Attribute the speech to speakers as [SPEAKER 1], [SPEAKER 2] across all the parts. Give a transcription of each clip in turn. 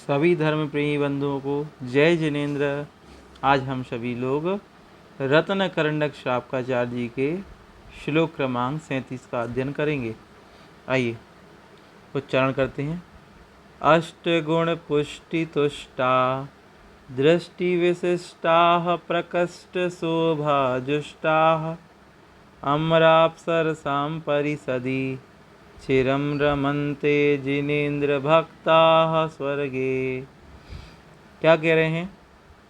[SPEAKER 1] सभी धर्म प्रेमी बंधुओं को जय जिनेन्द्र। आज हम सभी लोग रत्न करंडक शापकाचार्य जी के श्लोक क्रमांक 37 का अध्ययन करेंगे। आइए उच्चारण करते हैं। अष्टगुण पुष्टि तुष्टा दृष्टि विशिष्टा प्रकष्ट शोभा जुष्टा अमराप्सरसां परिषदि चिरम रमन्ते जिनेन्द्र भक्ताः स्वर्गे। क्या कह रहे हैं?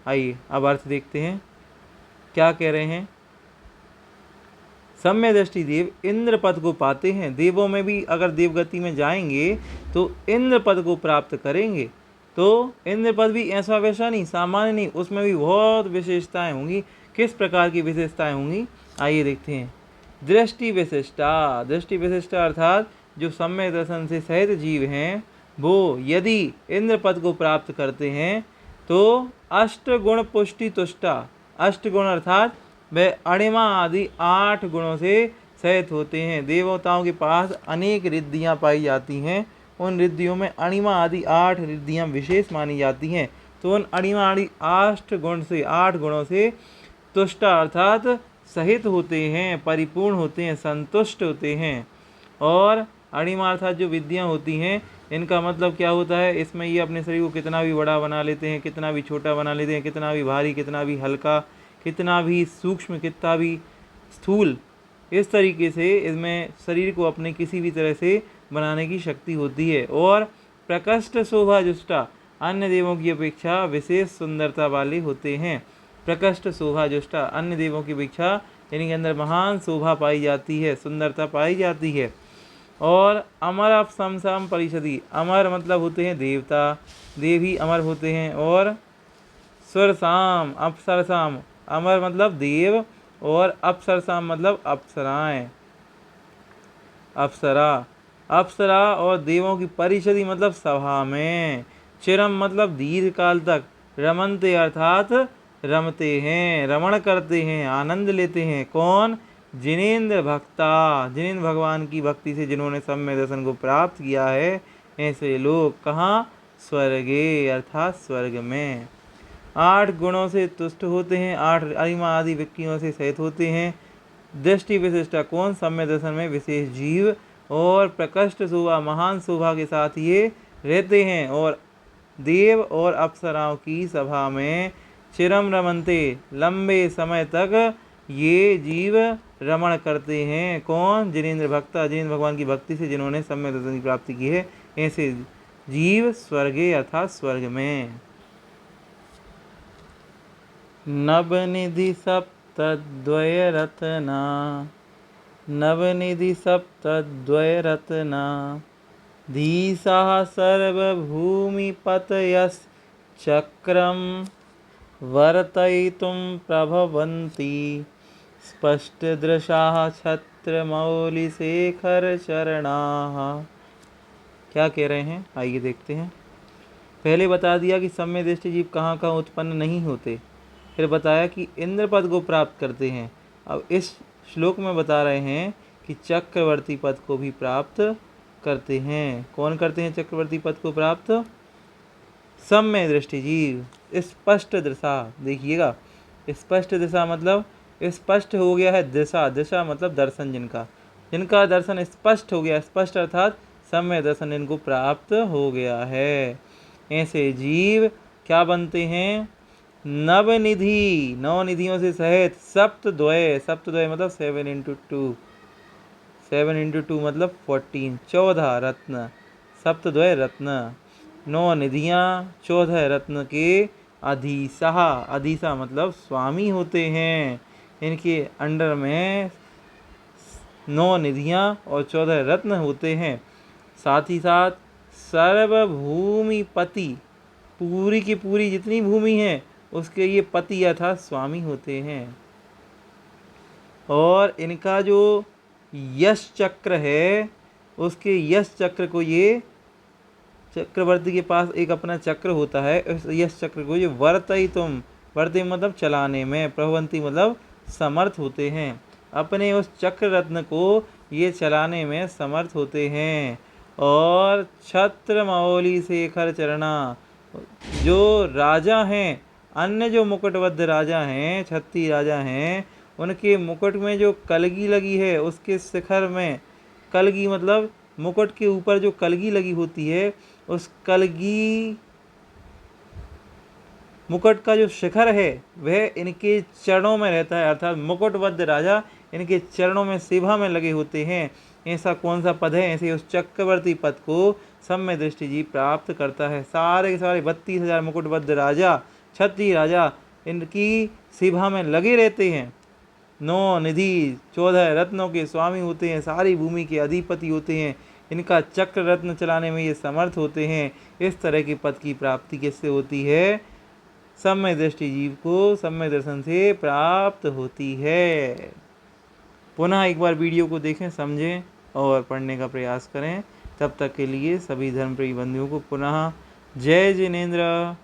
[SPEAKER 1] आइए अब अर्थ देखते हैं। क्या कह रहे हैं? सम्य दृष्टि देव इंद्र पद को पाते हैं। देवों में भी अगर देवगति में जाएंगे तो इंद्र पद को प्राप्त करेंगे। तो इंद्र पद भी ऐसा वैसा नहीं, सामान्य नहीं, उसमें भी बहुत विशेषताएं होंगी। किस प्रकार की विशेषताएं होंगी आइए देखते हैं। दृष्टि विशिष्टा, दृष्टि विशिष्टा अर्थात जो सम्यक दर्शन से सहित जीव हैं वो यदि इंद्र पद को प्राप्त करते हैं तो अष्टगुण पुष्टि तुष्टा, अष्टगुण अर्थात वे अणिमा आदि 8 गुणों से सहित होते हैं। देवताओं के पास अनेक रिद्धियां पाई जाती हैं, उन रिद्धियों में अणिमा आदि 8 रिद्धियां विशेष मानी जाती हैं। तो उन अणिमा आदि 8 गुणों से तुष्टा अर्थात सहित होते हैं, परिपूर्ण होते हैं, संतुष्ट होते हैं। और अणिमा अर्थात जो विद्याएं होती हैं इनका मतलब क्या होता है? इसमें ये अपने शरीर को कितना भी बड़ा बना लेते हैं, कितना भी छोटा बना लेते हैं, कितना भी भारी, कितना भी हल्का, कितना भी सूक्ष्म, कितना भी स्थूल, इस तरीके से इसमें शरीर को अपने किसी भी तरह से बनाने की शक्ति होती है। और प्रकष्ट शोभा जुष्टा, अन्य देवों की अपेक्षा विशेष सुंदरता वाले होते हैं। प्रकष्ट शोभा जुष्टा, अन्य देवों की अपेक्षा इनके अंदर महान शोभा पाई जाती है, सुंदरता पाई जाती है। और अमर अप्सरसां परिषदि, अमर मतलब होते हैं देवता, देव ही अमर होते हैं। और स्वरसाम अप्सरसाम, अमर मतलब देव, और अप्सरसाम मतलब अप्सराएं, अप्सरा, अप्सरा और देवों की परिषदि मतलब सभा में। चिरम मतलब दीर्घ काल तक। रमनते अर्थात रमते हैं, रमण करते हैं, आनंद लेते हैं। कौन? जिनेन्द्र भक्ता, जिनेन्द्र भगवान की भक्ति से जिन्होंने सम्यक दर्शन को प्राप्त किया है, ऐसे लोग कहाँ? स्वर्गे अर्थात स्वर्ग में। 8 गुणों से तुष्ट होते हैं, 8 अणिमा आदि विक्रियों से सहित होते हैं। दृष्टि विशिष्टा, कौन? सम्यक दर्शन में विशेष जीव। और प्रकष्ट शोभा, महान शोभा के साथ ये रहते हैं। और देव और अप्सराओं की सभा में। चिरम रमनते, लंबे समय तक ये जीव रमण करते हैं। कौन? जिनेन्द्र भक्ता, जिनेन्द्र भगवान की भक्ति से जिन्होंने सम्यक दर्शन की प्राप्ति की है, ऐसे जीव स्वर्गे अर्थात स्वर्ग में। नवनिधि सप्तद्वय रत्ना, नवनिधि सप्तद्वय रत्ना धीसा सर्वभूमिपतयश्चक्रं वर्तयितुं प्रभवन्ति स्पष्टदृशाः छत्रमौलिशेखरचरणाः। क्या कह रहे हैं आइए देखते हैं। पहले बता दिया कि सम्यक दृष्टि जीव कहाँ कहाँ उत्पन्न नहीं होते, फिर बताया कि इंद्र पद को प्राप्त करते हैं। अब इस श्लोक में बता रहे हैं कि चक्रवर्ती पद को भी प्राप्त करते हैं। कौन करते हैं चक्रवर्ती पद को प्राप्त? सम्यक दृष्टि जीव। स्पष्ट दृशा, देखिएगा, स्पष्ट दिशा मतलब स्पष्ट हो गया है दिशा, दिशा मतलब दर्शन, जिनका जिनका दर्शन स्पष्ट हो गया, स्पष्ट अर्थात सम्यक दर्शन इनको प्राप्त हो गया है, ऐसे जीव क्या बनते हैं? नवनिधि, 9 निधियों से सहित, सप्तद्वय, सप्तद्वय मतलब 7 into 2, 7 into 2 मतलब 14, 14 रत्न, सप्तद्वय रत्न, 9 निधियाँ, 14 रत्न के अधीसा, अधीसा मतलब स्वामी होते हैं। इनके अंडर में 9 निधियाँ और 14 रत्न होते हैं। साथ ही साथ सर्वभूमिपति, पूरी की पूरी जितनी भूमि है उसके ये पति अर्थात स्वामी होते हैं। और इनका जो यश चक्र है, उसके यश चक्र को, ये चक्रवर्ती के पास एक अपना चक्र होता है, उस यश चक्र को ये वर्तयितुम, वर्तयितुम मतलब चलाने में, प्रभवन्ति मतलब समर्थ होते हैं, अपने उस चक्र रत्न को ये चलाने में समर्थ होते हैं। और छत्रमौलिशेखर चरणा, जो राजा हैं, अन्य जो मुकुटबद्ध राजा हैं, 36 राजा हैं, उनके मुकुट में जो कलगी लगी है, उसके शिखर में, कलगी मतलब मुकुट के ऊपर जो कलगी लगी होती है, उस कलगी मुकुट का जो शिखर है वह इनके चरणों में रहता है, अर्थात मुकुटबद्ध राजा इनके चरणों में सेवा में लगे होते हैं। ऐसा कौन सा पद है? ऐसे उस चक्रवर्ती पद को सम्य दृष्टि जी प्राप्त करता है। सारे के सारे 32,000 मुकुटबद्ध राजा, 36 राजा इनकी सेवा में लगे रहते हैं। 9 निधि, 14 रत्नों के स्वामी होते हैं, सारी भूमि के अधिपति होते हैं, इनका चक्र रत्न चलाने में ये समर्थ होते हैं। इस तरह के पद की प्राप्ति किससे होती है? सम्य दृष्टि जीव को सम्य दर्शन से प्राप्त होती है। पुनः एक बार वीडियो को देखें, समझें और पढ़ने का प्रयास करें। तब तक के लिए सभी धर्मप्रिय बंधुओं को पुनः जय जिनेंद्र।